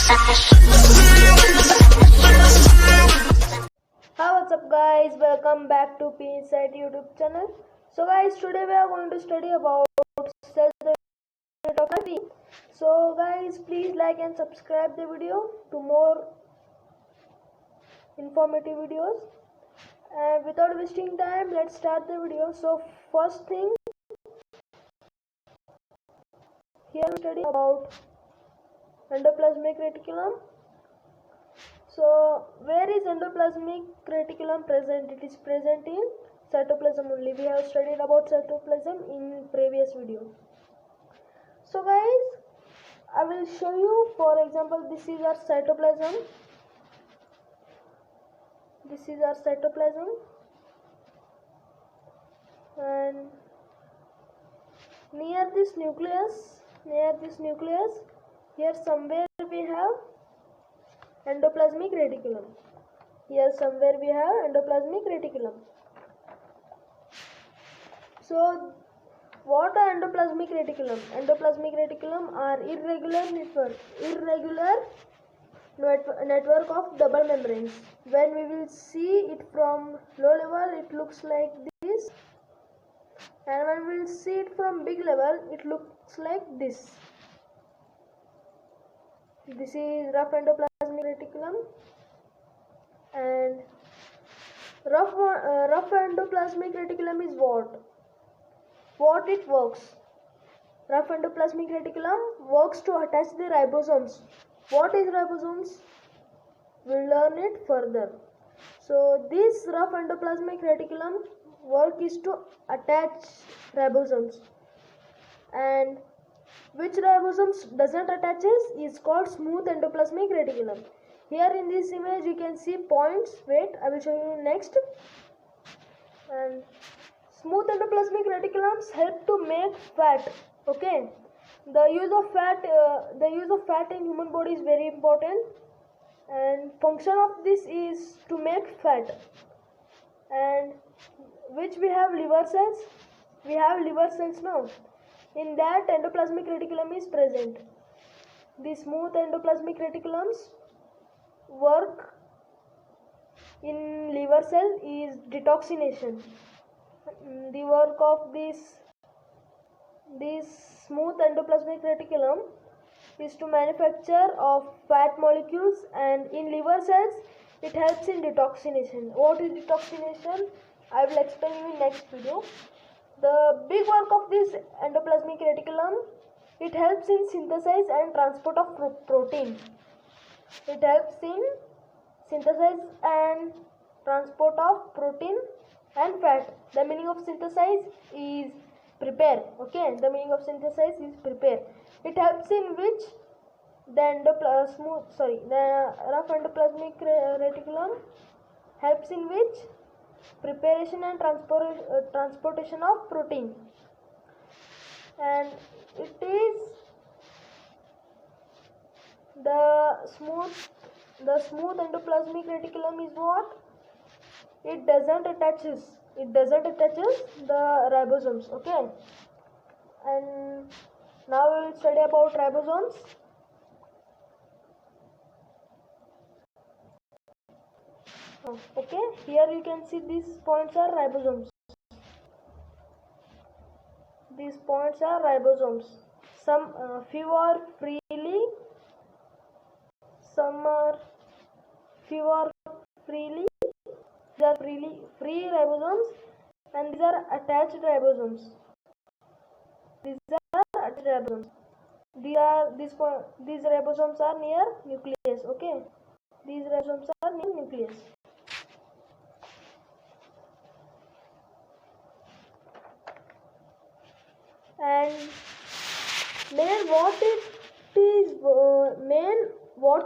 Hi, what's up guys, welcome back to P Insight YouTube channel. So guys, today we are going to study about cell photography. So guys, please like and subscribe the video to more informative videos. And without wasting time, let's start the video. So first thing, here we study about endoplasmic reticulum. So where is endoplasmic reticulum present? It is present in cytoplasm only. We have studied about cytoplasm in previous video. So guys, I will show you, for example, this is our cytoplasm. This is our cytoplasm, and near this nucleus, here somewhere we have endoplasmic reticulum. Here somewhere we have endoplasmic reticulum. So what are endoplasmic reticulum? Endoplasmic reticulum are irregular network of double membranes. When we will see it from low level, it looks like this, and when we will see it from big level, it looks like this. This is rough endoplasmic reticulum, and rough endoplasmic reticulum is what it works. Rough endoplasmic reticulum works to attach the ribosomes. What is ribosomes? We'll learn it further. So this rough endoplasmic reticulum work is to attach ribosomes, and which ribosomes doesn't attaches is called smooth endoplasmic reticulum. Here in this image you can see points. Wait, I will show you next. And smooth endoplasmic reticulums help to make fat. Okay, the use of fat in human body is very important, and function of this is to make fat. And which we have liver cells. We have liver cells now. In that, endoplasmic reticulum is present. The smooth endoplasmic reticulums work in liver cell is detoxination. The work of this smooth endoplasmic reticulum is to manufacture of fat molecules, and in liver cells it helps in detoxination. What is detoxination? I will explain you in next video. The big work of this endoplasmic reticulum, it helps in synthesis and transport of protein. It helps in synthesis and transport of protein and fat. The meaning of synthesis is prepare. Okay, the meaning of synthesis is prepare. It helps in which the rough endoplasmic reticulum helps in which preparation and transportation of protein. And it is the smooth endoplasmic reticulum is what? It doesn't attaches the ribosomes. Okay, and now we will study about ribosomes. Okay, here you can see these points are ribosomes. These points are ribosomes. Some few are freely, some are freely. These are free ribosomes, and these are attached ribosomes. These ribosomes are near nucleus. Okay, these ribosomes are near nucleus. And what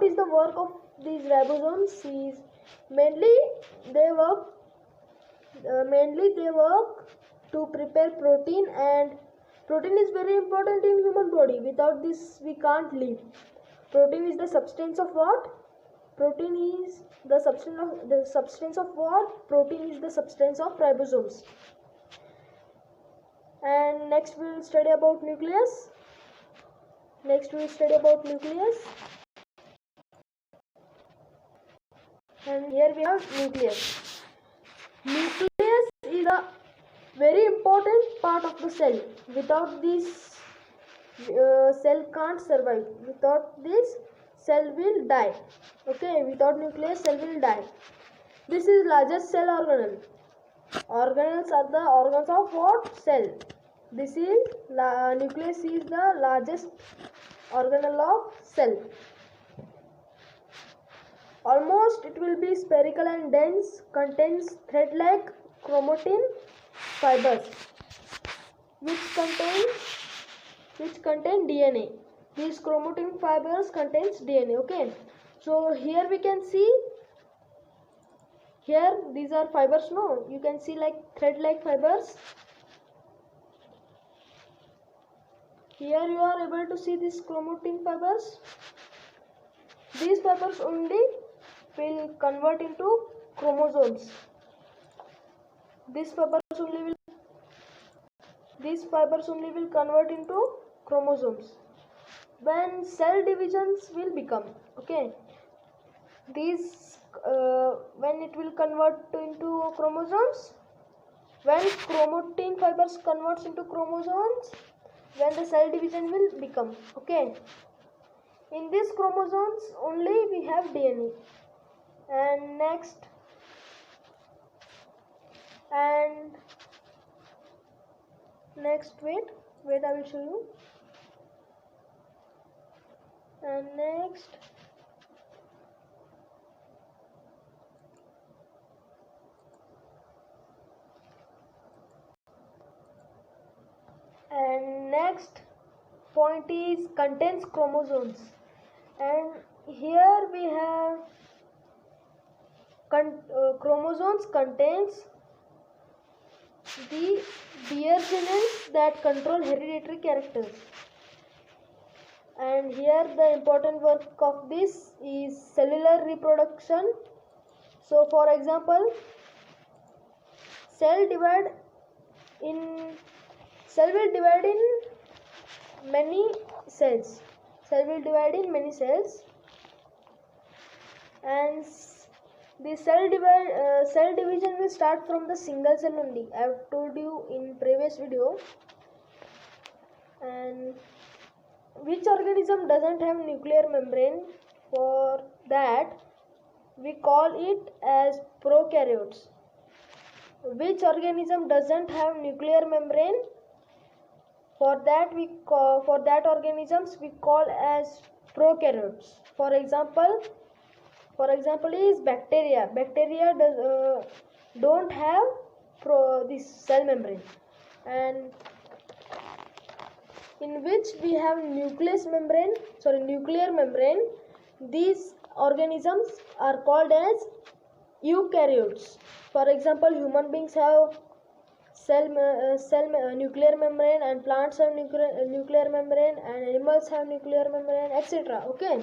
is the work of these ribosomes is mainly they work to prepare protein, and protein is very important in human body. Without this we can't live. Protein is the substance of what? Protein is the substance of what? Protein is the substance of ribosomes. And next we will study about nucleus. And here we have nucleus. Nucleus is a very important part of the cell. Without this, cell can't survive. Without this, cell will die. Okay, without nucleus, cell will die. This is largest cell organelle. Organelles are the organs of what? Cell. This is nucleus is the largest organelle of cell. Almost it will be spherical and dense, contains thread-like chromatin fibers which contain DNA. These chromatin fibers contains DNA. Okay, so here we can see, here these are fibers, no, you can see like thread-like fibers. Here you are able to see these chromatin fibers. These fibers only will convert into chromosomes. These fibers only will convert into chromosomes when cell divisions will become. Okay, these when it will convert into chromosomes, when chromatin fibers converts into chromosomes, when the cell division will become. Okay, in these chromosomes only we have DNA. And next wait I will show you. And next point is contains chromosomes. And here we have chromosomes contains the bear genes that control hereditary characters. And here the important work of this is cellular reproduction. So for example, cell will divide in many cells. And the cell division will start from the single cell only. I have told you in previous video. And which organism doesn't have nuclear membrane? For that we call it as prokaryotes. Which organism doesn't have nuclear membrane? For that organisms we call as prokaryotes. For example is bacteria. Bacteria don't have this cell membrane. And in which we have nuclear membrane, these organisms are called as eukaryotes. For example, human beings have nuclear membrane, and plants have nuclear membrane, and animals have nuclear membrane, etc. Okay,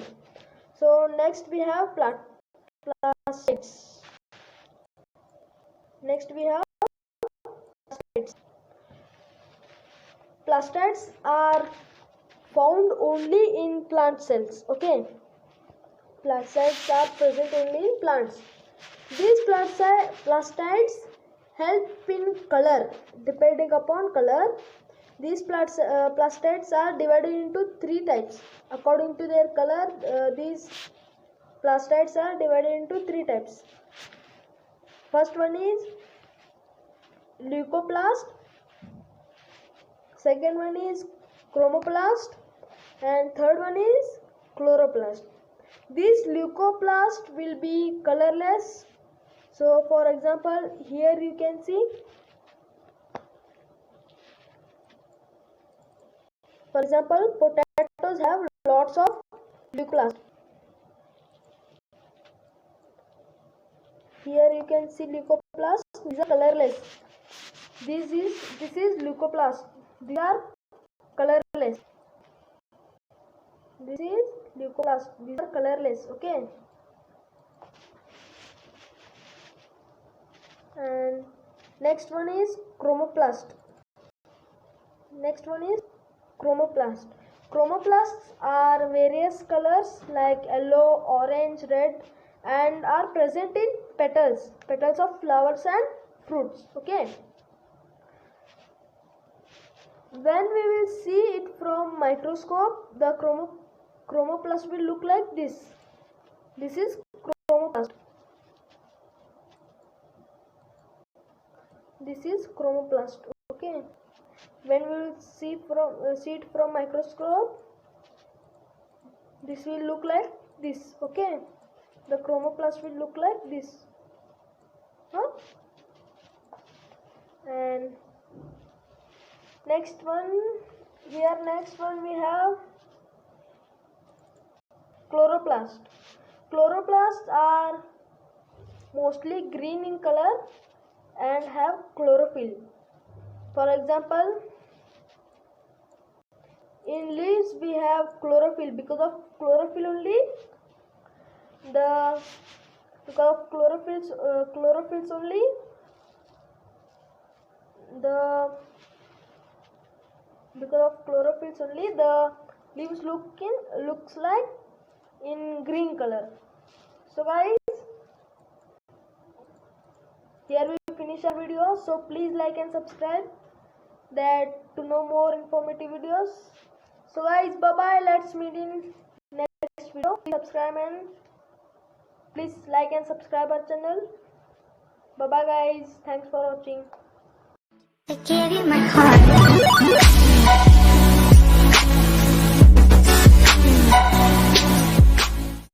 so next we have plastids. Plastids are found only in plant cells. Okay, plastids are present only in plants. These plastids help in color. Depending upon color, these plastids are divided into three types. According to their color, these plastids are divided into three types. First one is leucoplast, second one is chromoplast, and third one is chloroplast. These leucoplast will be colorless. So for example, here you can see, for example, potatoes have lots of leucoplast. Here you can see leucoplast. These are colorless. This is leucoplast. These are colorless. This is leucoplast. These are colorless. Okay. And next one is chromoplast. Chromoplasts are various colors like yellow, orange, red, and are present in petals of flowers and fruits. Okay, when we will see it from microscope, the chromoplast will look like this. This is chromoplast. This is chromoplast. Okay, when we will see it from microscope, this will look like this. Okay, the chromoplast will look like this. And next one we have chloroplast. Chloroplasts are mostly green in color and have chlorophyll. For example, in leaves we have chlorophyll. Because of chlorophyll only, the leaves looks like in green color. So guys, here we finish our video. So please like and subscribe that to know more informative videos. So guys, bye bye. Let's meet in next video. Please subscribe and please like and subscribe our channel. Bye bye guys. Thanks for watching. I gave you my heart.